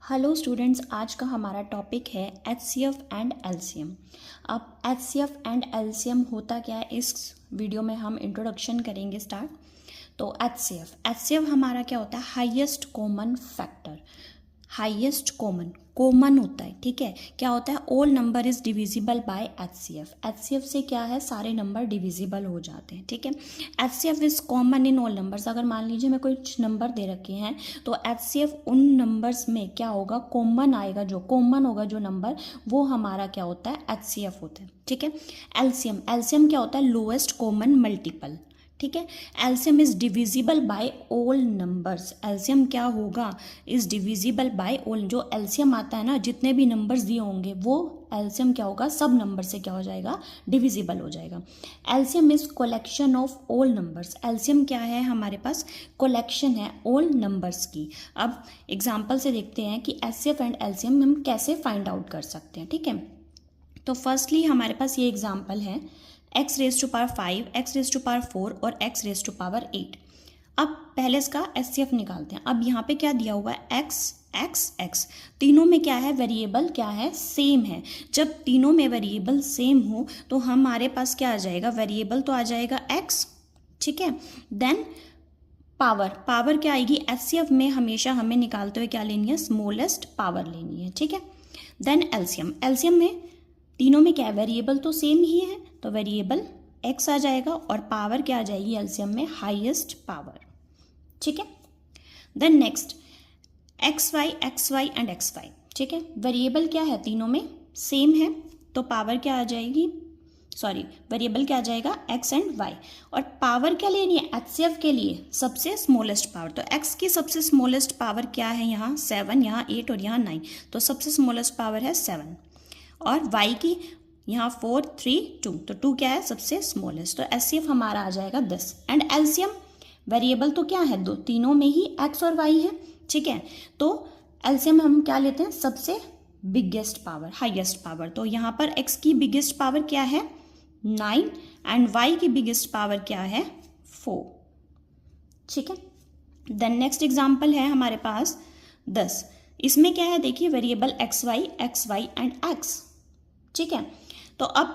Hello students, आज का हमारा टॉपिक है एचसीएफ एंड एलसीएम। अब एचसीएफ एंड एलसीएम होता क्या है, इस वीडियो में हम इंट्रोडक्शन करेंगे स्टार्ट। तो एचसीएफ हमारा क्या होता है, highest common factor. Highest common होता है, ठीक है। क्या होता है, all number is divisible by HCF से क्या है, सारे नंबर डिविजिबल हो जाते हैं, ठीक है। HCF is common in all numbers. अगर मान लीजिए मैं कुछ नंबर दे रखे हैं तो एचसीएफ उन नंबर्स में क्या होगा, कॉमन आएगा। जो कॉमन होगा जो नंबर, वो हमारा क्या होता है, एचसीएफ होता है, ठीक है। एलसीएम क्या होता है, लोएस्ट कॉमन मल्टीपल, ठीक है। LCM is divisible by all numbers. LCM क्या होगा, इज डिविजिबल बाय ऑल। जो एलसीएम आता है ना, जितने भी नंबर्स दिए होंगे वो एलसीएम क्या होगा, सब नंबर से क्या हो जाएगा, डिविजिबल हो जाएगा। LCM is collection of all numbers. LCM क्या है, हमारे पास कलेक्शन है ऑल नंबर्स की। अब एग्जाम्पल से देखते हैं कि एचसीएफ एंड एलसीएम हम कैसे फाइंड आउट कर सकते हैं, ठीक है। तो फर्स्टली हमारे पास ये एग्जाम्पल है, x raise to power 5, x raise to power 4 और x रेज टू पावर 8। अब पहले इसका एचसीएफ निकालते हैं। अब यहाँ पे क्या दिया हुआ है, x, तीनों में क्या है, वेरिएबल क्या है, सेम है। जब तीनों में वेरिएबल सेम हो तो हमारे पास क्या आ जाएगा, वेरिएबल तो आ जाएगा x, ठीक है। देन पावर क्या आएगी, एचसीएफ में हमेशा हमें निकालते हुए क्या लेनी है, स्मॉलेस्ट पावर लेनी है, ठीक है। देन एलसीएम में तीनों में क्या है, वेरिएबल तो सेम ही है, तो वेरिएबल x आ जाएगा और पावर क्या आ जाएगी एलसीएम में, हाईएस्ट पावर, ठीक है। Then next xy and xy, ठीक है। वेरिएबल क्या है, तीनों में सेम है, तो पावर क्या आ जाएगी, वेरिएबल क्या आ जाएगा, x एंड y। और पावर क्या लेनी है एचसीएफ के लिए, सबसे स्मॉलेस्ट पावर। तो x की सबसे स्मॉलेस्ट पावर क्या है, यहाँ 7, यहाँ 8 और यहाँ 9, तो सबसे स्मॉलेस्ट पावर है 7। और y की यहाँ 4, 3, 2, तो 2 क्या है, सबसे स्मॉलेस्ट। तो एचसीएफ हमारा आ जाएगा 10। एंड एलसीएम, वेरिएबल तो क्या है, दो, तीनों में ही x और y है, ठीक है। तो एलसीएम हम क्या लेते हैं, सबसे बिगेस्ट पावर, हाईएस्ट पावर। तो यहाँ पर x की बिगेस्ट पावर क्या है, 9 एंड y की बिगेस्ट पावर क्या है, 4, ठीक है। देन नेक्स्ट एग्जाम्पल है हमारे पास 10। इसमें क्या है, देखिए वेरिएबल xy एंड x, ठीक है। तो अब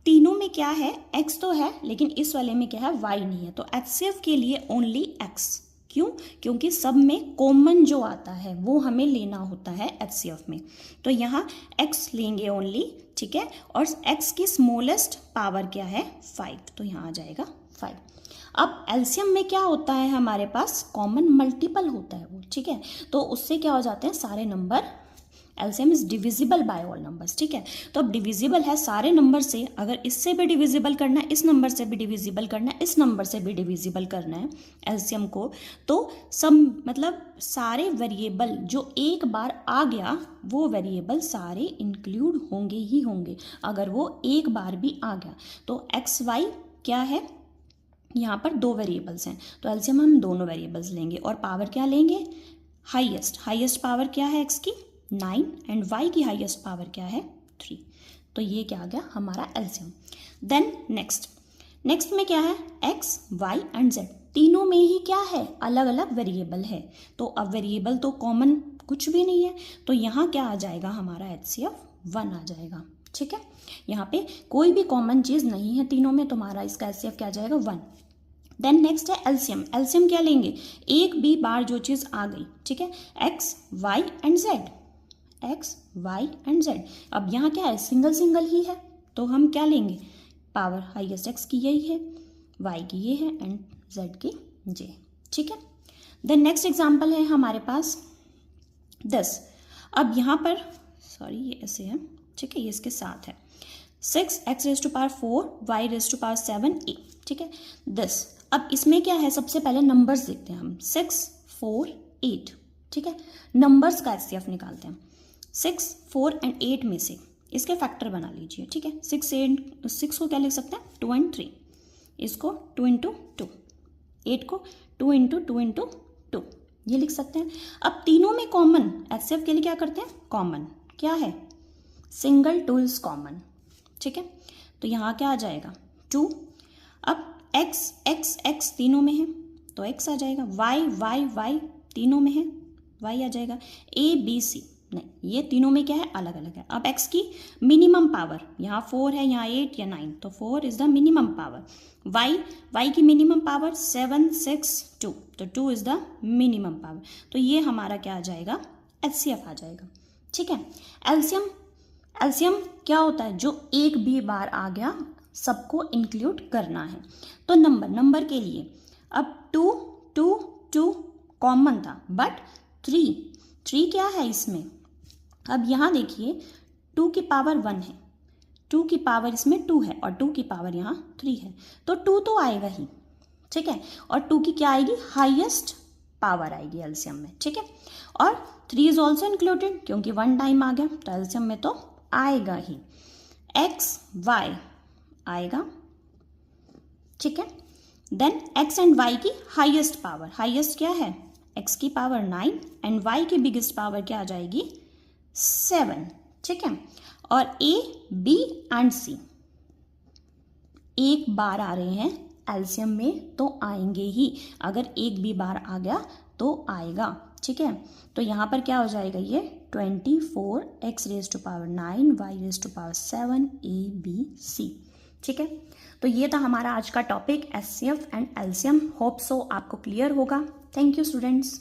तीनों में क्या है, x तो है, लेकिन इस वाले में क्या है, y नहीं है। तो एचसीएफ के लिए ओनली x, क्यों, क्योंकि सब में कॉमन जो आता है वो हमें लेना होता है एचसीएफ में। तो यहाँ x लेंगे ओनली, ठीक है। और x की स्मॉलेस्ट पावर क्या है, 5, तो यहाँ आ जाएगा 5। अब एलसीएम में क्या होता है, हमारे पास कॉमन मल्टीपल होता है वो, ठीक है। तो उससे क्या हो जाते हैं, सारे number, LCM is divisible by all numbers, ठीक है। तो अब डिविजिबल है सारे नंबर से, अगर इससे भी डिविजिबल करना है, इस नंबर से भी डिविजिबल करना है, इस नंबर से भी डिविजिबल करना है एलसीएम को, तो सब मतलब सारे वेरिएबल जो एक बार आ गया वो वेरिएबल सारे इंक्लूड होंगे ही होंगे, अगर वो एक बार भी आ गया। तो एक्स वाई क्या है, यहाँ पर दो वेरिएबल्स हैं, तो एलसीएम हम दोनों वेरिएबल्स लेंगे और पावर क्या लेंगे, हाईएस्ट पावर क्या है x की, 9 एंड y की हाईएस्ट पावर क्या है, 3। तो ये क्या आ गया हमारा एलसीएम। देन नेक्स्ट में क्या है, x, y एंड z, तीनों में ही क्या है, अलग अलग वेरिएबल है। तो अब वेरिएबल तो कॉमन कुछ भी नहीं है, तो यहाँ क्या आ जाएगा, हमारा एचसीएफ 1 आ जाएगा, ठीक है। यहाँ पे कोई भी कॉमन चीज़ नहीं है तीनों में, तुम्हारा इसका एचसीएफ क्या आ जाएगा, 1। देन नेक्स्ट है एलसीएम क्या लेंगे, एक भी बार जो चीज़ आ गई, ठीक है, x, y एंड z। अब यहाँ क्या है, सिंगल ही है, तो हम क्या लेंगे, पावर हाईएस्ट x की यही है, y की ये है एंड z की j, ठीक है। देन नेक्स्ट एग्जाम्पल है हमारे पास 10। अब यहाँ पर ये ऐसे है, ठीक है, ये इसके साथ है 6, x raise to power 4, y raise to power 7, a, ठीक है, 10। अब इसमें क्या है, सबसे पहले नंबर्स देखते हैं हम, 6, 4, 8, ठीक है। नंबर्स का एचसीएफ निकालते हैं। 6, 4 एंड 8 में से इसके फैक्टर बना लीजिए, ठीक है। 6 को क्या लिख सकते हैं, 2 एंड 3, इसको 2 इंटू 2, 8 को 2 इंटू 2 इंटू 2, ये लिख सकते हैं। अब तीनों में कॉमन, एचसीएफ के लिए क्या करते हैं, कॉमन क्या है, सिंगल 2 इज कॉमन, ठीक है। तो यहाँ क्या आ जाएगा, 2। अब x तीनों में है तो x आ जाएगा, y तीनों में है y आ जाएगा। a b c, नहीं ये तीनों में क्या है, अलग अलग है। अब x की मिनिमम पावर, यहाँ 4 है, यहाँ 8 या 9, तो 4 is the minimum power. y की मिनिमम पावर 7 6 2, तो 2 इज द मिनिमम पावर। तो ये हमारा क्या आ जाएगा, HCF आ जाएगा। ठीक है। एलसीएम क्या होता है, जो एक भी बार आ गया सबको इंक्लूड करना है। तो नंबर के लिए अब 2 2 2 कॉमन था, बट 3 क्या है इसमें, अब यहाँ देखिए 2 की पावर 1 है, 2 की पावर इसमें 2 है और 2 की पावर यहाँ 3 है, तो 2 तो आएगा ही। ठीक है। और 2 की क्या आएगी, हाईएस्ट पावर आएगी एलसीएम में। ठीक है। और 3 इज ऑल्सो इंक्लूडेड, क्योंकि 1 टाइम आ गया तो एलसीएम में तो आएगा ही। एक्स वाई आएगा। ठीक है। देन एक्स एंड वाई की हाईएस्ट पावर, हाईएस्ट क्या है, एक्स की पावर 9 एंड वाई की बिगेस्ट पावर क्या आ जाएगी, 7। ठीक है। और ए बी एंड सी एक बार आ रहे हैं एलसीएम में तो आएंगे ही, अगर एक भी बार आ गया तो आएगा। ठीक है। तो यहाँ पर क्या हो जाएगा, ये 24 x raise to power 9 y raise to power 7 a b c। ठीक है। तो ये था हमारा आज का topic HCF and LCM। Hope so आपको क्लियर होगा। Thank you students.